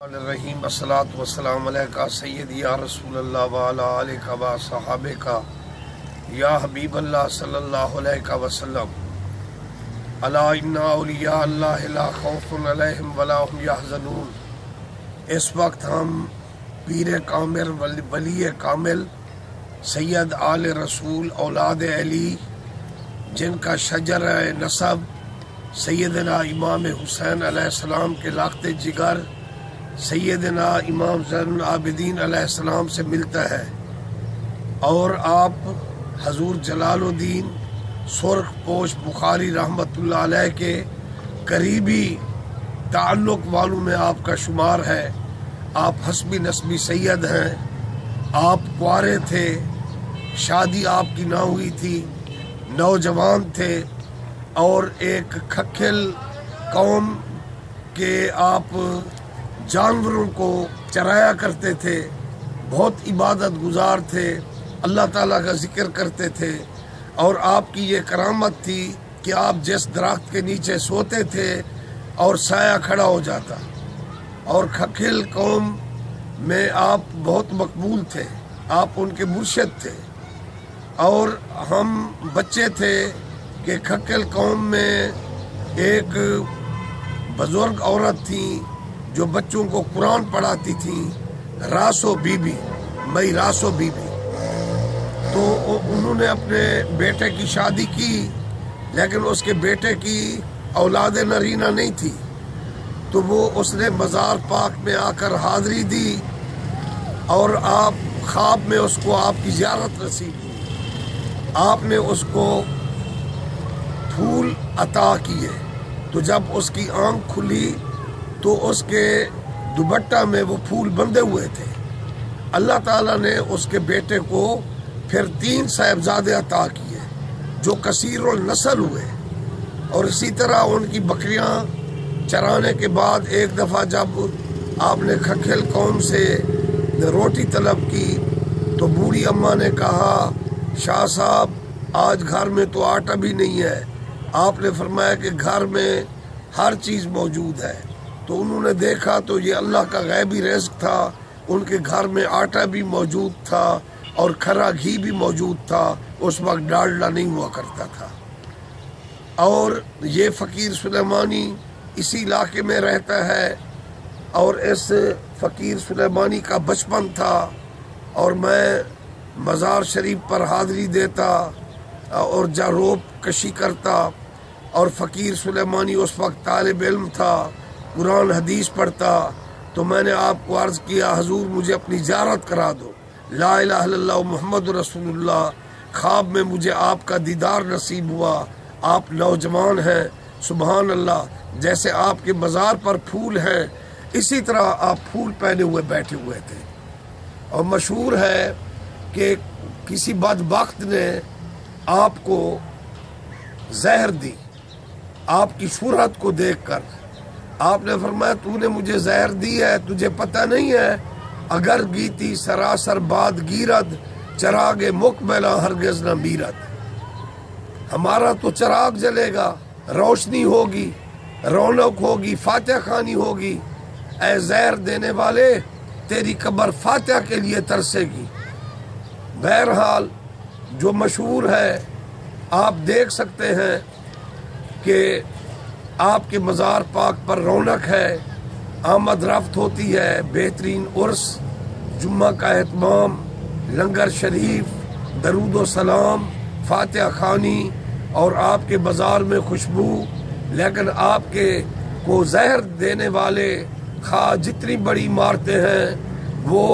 الرحیم الصلاۃ والسلام علیکہ سیدی یا رسول اللہ وعلی آلہ و صحابہ یا حبیب اللہ صلی اللہ علیہ وسلم الا ان اولیاء اللہ لا خوف علیہم ولا هم یحزنون۔ اس وقت ہم پیر کامل ولی کامل سید آل رسول اولاد علی جن کا شجر نسب سیدنا امام حسین علیہ السلام کے لاقت جگر سیدنا امام زین العابدین علیہ السلام سے ملتا ہے، اور آپ حضور جلال الدین سرخ پوش بخاری رحمۃ اللہ علیہ کے قریبی تعلق والوں میں آپ کا شمار ہے۔ آپ حسبی نسبی سید ہیں، آپ کوارے تھے، شادی آپ کی نہ ہوئی تھی، نوجوان تھے، اور ایک کھکھل قوم کے آپ جانوروں کو چرایا کرتے تھے، بہت عبادت گزار تھے، اللہ تعالیٰ کا ذکر کرتے تھے، اور آپ کی یہ کرامت تھی کہ آپ جس درخت کے نیچے سوتے تھے اور سایہ کھڑا ہو جاتا، اور کھکھل قوم میں آپ بہت مقبول تھے، آپ ان کے مرشد تھے۔ اور ہم بچے تھے کہ کھکھل قوم میں ایک بزرگ عورت تھیں جو بچوں کو قرآن پڑھاتی تھیں، راسو بی بی، مئی راسو بی بی۔ تو انہوں نے اپنے بیٹے کی شادی کی، لیکن اس کے بیٹے کی اولاد نرینہ نہیں تھی، تو وہ اس نے مزار پاک میں آ کر حاضری دی، اور آپ خواب میں اس کو آپ کی زیارت نصیب ہوئی، آپ نے اس کو پھول عطا کیے۔ تو جب اس کی آنکھ کھلی تو اس کے دوپٹہ میں وہ پھول بندھے ہوئے تھے۔ اللہ تعالیٰ نے اس کے بیٹے کو پھر 3 صاحبزادے عطا کیے جو کثیر النسل ہوئے، اور اسی طرح ان کی بکریاں چرانے کے بعد ایک دفعہ جب آپ نے کھکھل قوم سے روٹی طلب کی تو بوڑھی اماں نے کہا، شاہ صاحب آج گھر میں تو آٹا بھی نہیں ہے۔ آپ نے فرمایا کہ گھر میں ہر چیز موجود ہے۔ تو انہوں نے دیکھا تو یہ اللہ کا غیبی رزق تھا، ان کے گھر میں آٹا بھی موجود تھا اور کھرا گھی بھی موجود تھا، اس وقت ڈالڈا نہیں ہوا کرتا تھا۔ اور یہ فقیر سلیمانی اسی علاقے میں رہتا ہے، اور اس فقیر سلیمانی کا بچپن تھا، اور میں مزار شریف پر حاضری دیتا اور جاروب کشی کرتا، اور فقیر سلیمانی اس وقت طالب علم تھا، قرآن حدیث پڑھتا۔ تو میں نے آپ کو عرض کیا، حضور مجھے اپنی زیارت کرا دو، لا الہ الا اللہ محمد رسول اللہ۔ خواب میں مجھے آپ کا دیدار نصیب ہوا، آپ نوجوان ہیں، سبحان اللہ، جیسے آپ کے مزار پر پھول ہیں اسی طرح آپ پھول پہنے ہوئے بیٹھے ہوئے تھے۔ اور مشہور ہے کہ کسی بدبخت نے آپ کو زہر دی، آپ کی صورت کو دیکھ کر۔ آپ نے فرمایا، تو نے مجھے زہر دی ہے، تجھے پتہ نہیں ہے؟ اگر گیتی سراسر باد گیرد، چراغ مقبلہ ہرگز نہ میرد۔ ہمارا تو چراغ جلے گا، روشنی ہوگی، رونق ہوگی، فاتحہ خوانی ہوگی۔ اے زہر دینے والے، تیری قبر فاتحہ کے لیے ترسے گی۔ بہرحال جو مشہور ہے، آپ دیکھ سکتے ہیں کہ آپ کے مزار پاک پر رونق ہے، آمد رفت ہوتی ہے، بہترین عرس، جمعہ کا اہتمام، لنگر شریف، درود و سلام، فاتحہ خوانی، اور آپ کے بازار میں خوشبو۔ لیکن آپ کے کو زہر دینے والے خواہ جتنی بڑی عمارتیں ہیں وہ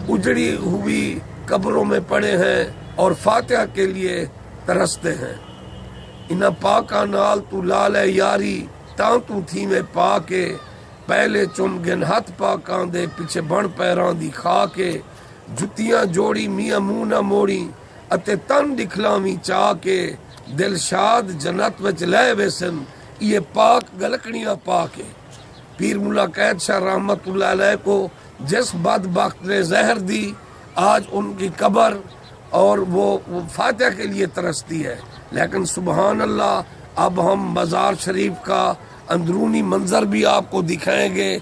اجڑی ہوئی قبروں میں پڑے ہیں اور فاتحہ کے لیے ترستے ہیں۔ انہاں پاکاں نال تو لال ہے یاری، تاں تو تھی میں پا کے، پہلے چم گن ہاتھ پاکاں دے، پیچھے بن پیراں دی کھا کے، جتیاں جوڑی میاں منہ نہ موڑی، اتے تن دکھلاویں چاہ کے، دل شاد جنت وچ لے ویسن، یہ پاک گلکنیاں پا کے۔ پیر ملا قید شاہ رحمت اللہ علیہ کو جس بدبخت نے زہر دی، آج ان کی قبر اور وہ فاتحہ کے لیے ترستی ہے۔ لیکن سبحان اللہ، اب ہم مزار شریف کا اندرونی منظر بھی آپ کو دکھائیں گے۔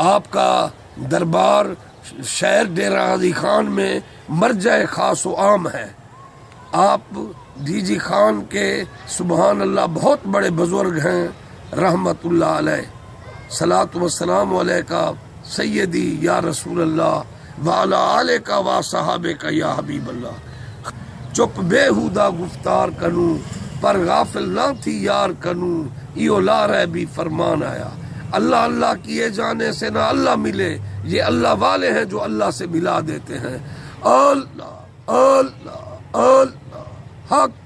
آپ کا دربار شہر ڈیرہ غازی خان میں مرجع خاص و عام ہے۔ آپ ڈی جی خان کے سبحان اللہ بہت بڑے بزرگ ہیں رحمت اللہ علیہ۔ صلاۃ والسلام علیکہ سیدی یا رسول اللہ وعلی آلک و صحابک یا حبیب اللہ۔ چپ بےہودہ گفتار کنوں پر غافل نہ تھی یار کنوں، ایو لا ریبی فرمان آیا۔ اللہ اللہ کیے جانے سے نہ اللہ ملے، یہ اللہ والے ہیں جو اللہ سے ملا دیتے ہیں۔ اللہ اللہ اللہ حق